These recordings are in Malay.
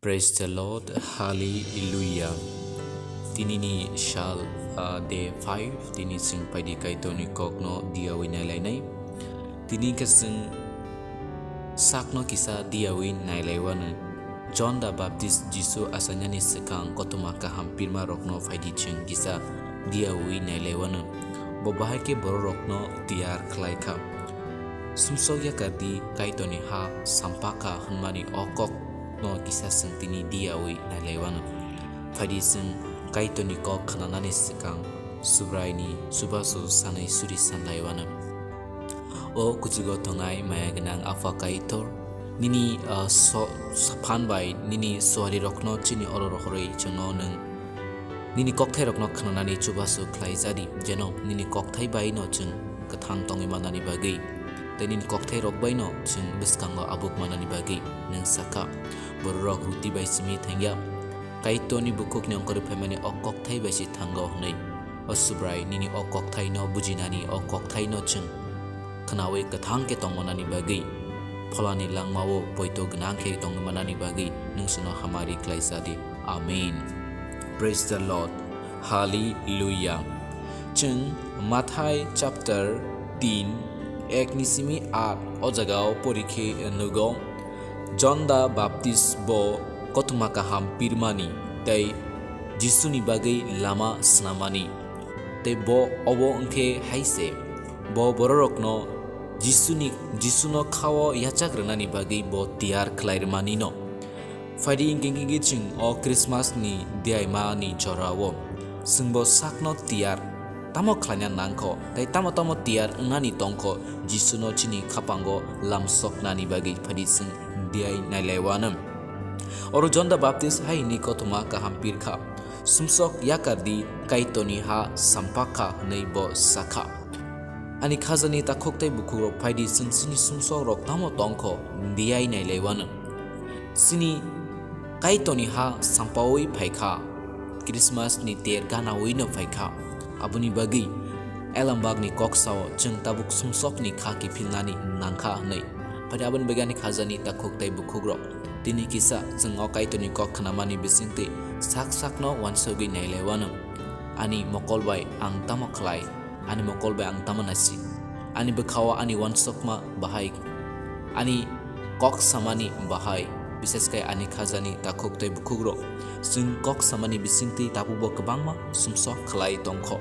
Praise the Lord, Hallelujah. Tinini shal day 5 tini sing padi kaitoni kokno dia wina lainai. Tini kasing sakno kisa dia win nailewana. John the Baptist Jisu asanya ni sekang kotumaka hampir marokno faidi cheng kisa dia win nailewana. Bobahake borokno tiar klaika. Sumsoya kadi kaitoni ha sampaka hanmani okok no kisah sentini dia wi nalewana. Fadi seng kaito ni ko kananani sekang subraini subaso sanai suri sanlaiwana. O kujigo tongai maya genang afa kaitor nini so sapan bai nini sohari rokno chini ororokhroi chano neng nini kokthai rokno kananani subaso klai jadi jeno nini kokthai bai no chung kathang tongi manani bagi. Nini kokthai rok bai no chung biskango abuk manani bagi neng saka borok ruti bai simi thangya kaito ni bukuk ni ongkor pemani okok thai bai si thango nei osubrai nini okok thai no bujinani okok thai no chung khanawe kathang ke tongmanani bagi pholani langmawo poito gnang ke tongmanani bagi nungsuno hamari klaisadi amen. Praise the Lord, hallelujah. Chung Mathai chapter 3 ek nisimi 8 o jagao porikhe nugo John the Baptist bo kotumaka hampir mani tei Jisu ni bagai lama snamani te bo obo unke haise bo bororokno Jisu no khawo yachak ranani bagai bo tiar klair mani no fadi ingenge ching o Christmas ni diai mani chorawo singbo sakno tiar tamo khlanya nangko tai tamo tiar ngani tongko Jisu no chini khapango lamsok nani bagai fadi sing diai nailewanam oro John the Baptist hai ni kotuma ka hampir kha sumsok yakardi kaitoni ha sampaka neibo sakha ani khazani ta khoktai bukuro phaidi sini sumsok rok tamo tongko diai nailewanam sini kaitoni ha sampawi phaikha Christmas ni ter gana wino phaikha abuni bagi elambag ni koksaw chung tabuk sumsok ni khaki philnani nangkha nei pada aban bagani khazani takuk tai bukhugro tini kisa chung okai toni kok khnamani bisingti sak no wansogi nailewana ani mokolbai ang tamoklai ani mokolbai ang tamanasi ani bekhawa ani wansokma bahai ani kok samani bahai bises kai ani khazani takuk tai bukhugro sing kok samani bisingti tabubo kebangma sumsok khlai tongkho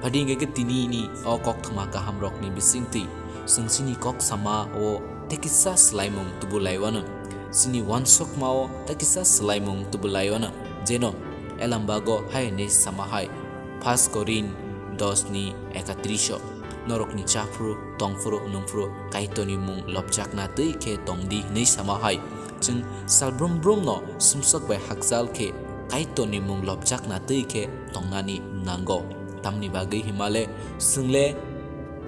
padinge ke tini ni o kok thamaka hamrok ni bisingti sini kok sama o tekisa selaimung tubulaiwana sini wansok mao tekisa selaimung tubulaiwana jeno elambago hai ne sama hai pas korin dos ni ekatrisho norok ni chafru tongfru nungfru kaitoni mung lopchak na tei ke tongdi ne sama hai chung salbrum no sumsok bai hakjal ke kaitoni mung lopchak na tei ke tongani nango tamni bagai himale sungle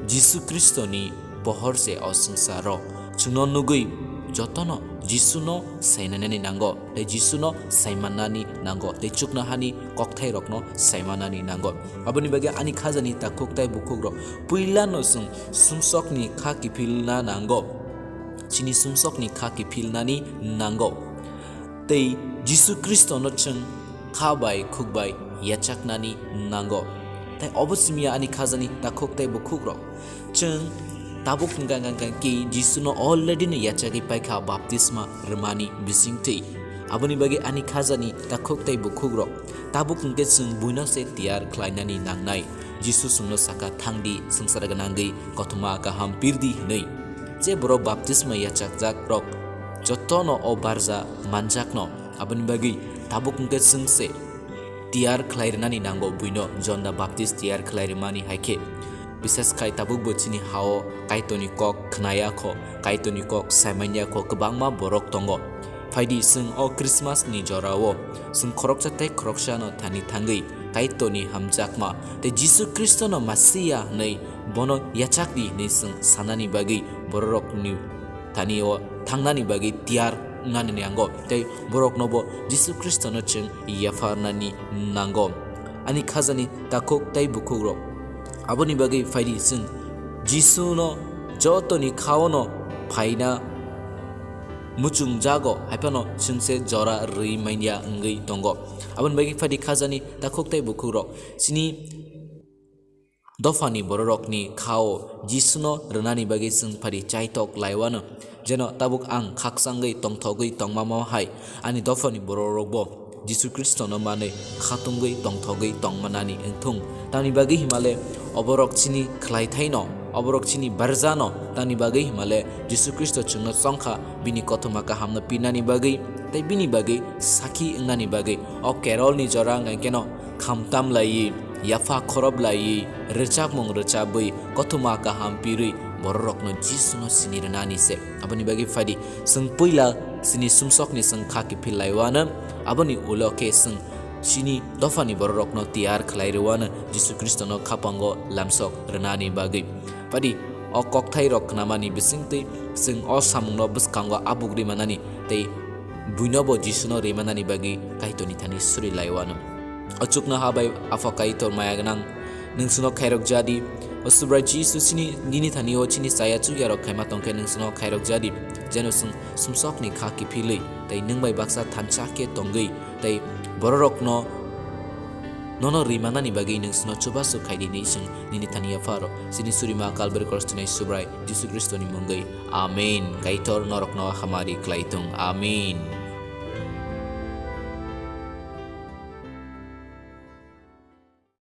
Jisu Kristo ni pohor se o sangsaro chungno nugui jotono Jisu no sainanani nango te Jisu no saimanani nango te chukna hani kokthai rokno saimanani nango aboni bage ani khazani ta koktai bukugro puila no sumsok ni kha kipilna nango chini sumsok ni kha kipilnani nango te Jisu Kristo no chung khabai khukbai yachaknani nango tai obosimia ani khazani ta koktai bukugro chung tabuk ngangang ki Jisu no already ne yachagi paikha baptisma remani bisingti abuni bagi ani khazani ta khoktai bukhugro tabuk ngke sung buina se tiar klainani nangnai Jisu sungno saka thangdi sangsara ganangi kothuma ka hampirdi nei je boro baptisma yachak jak rok jotono o barja manjakno abuni bagi tabuk ngke sungse tiar klairnani nango buino John the Baptist tiar klairmani haike bises kai tabuk bochini hao kaitoni kok khnaya kho kaitoni kok saimanya kho kebangma borok tongo faidi sung o Christmas ni jorawo sung khorokcha te khoroksa no thani thangi kaitoni hamjakma te Jisu Kristo no masia nei bono yachakdi nei sung sanani bagi borok ni thani o thangnani bagi tiar ngani ango te borok nobo Jisu Kristo no chung yafarnani nango ani khazani takok tai bukugro aboni bagi faidi sung Jisu no joto ni khawo no phaina muchung jago haipano chungse jora rui maindia ngai tongo abon bagi fadi khazani takhoktai bukurok sini dofani bororokni khao jisuno renani bagi sung pari chaitok laiwano jeno tabuk ang khaksangai tongthogoi tongmama hai ani dofani bororokbo Jisu Kristo no mane khatungai tongthogoi tongmanani engthung tani bagi himale oborok chini khlai thaino oborok chini barjano tani bagi himale Jisu Kristo chungno songkha bini kothomaka hamna pinani bagi tai bini bagi saki engani bagi o kerol ni jorang engkeno khamtam lai yafa khorob lai rechak mong rechabui kothomaka hampiri borokno Jisu no sinirnani se abani bagi fadi sung puila sini sumsok ni sung khaki philaiwana abani uloke sung sini dofani borokno tiar khlairwana Jisu Kristo no khapango lamsok renani bagi padi o kokthai rok namani bisingte sing o samungno buskango abugri manani tei buinobo Jisu no remanani bagi kaitoni thani suri laiwana achukna habai afakai tor mayagnang nungsuno khairok jadi osubra Jisu sini nini thani o chini saya chu yarok khaima tongke nungsuno khairok jadi jeno sung sumsok ni khaki philei tai nungbai baksa thancha ke tongai tai bororokno nono rimanani bagi nungsuno chubasu khaidi ni sung nini thani afaro sini surima kalber kristnai subrai Jisu Kristo ni mungai amen kaitor norokno hamari klaitung amen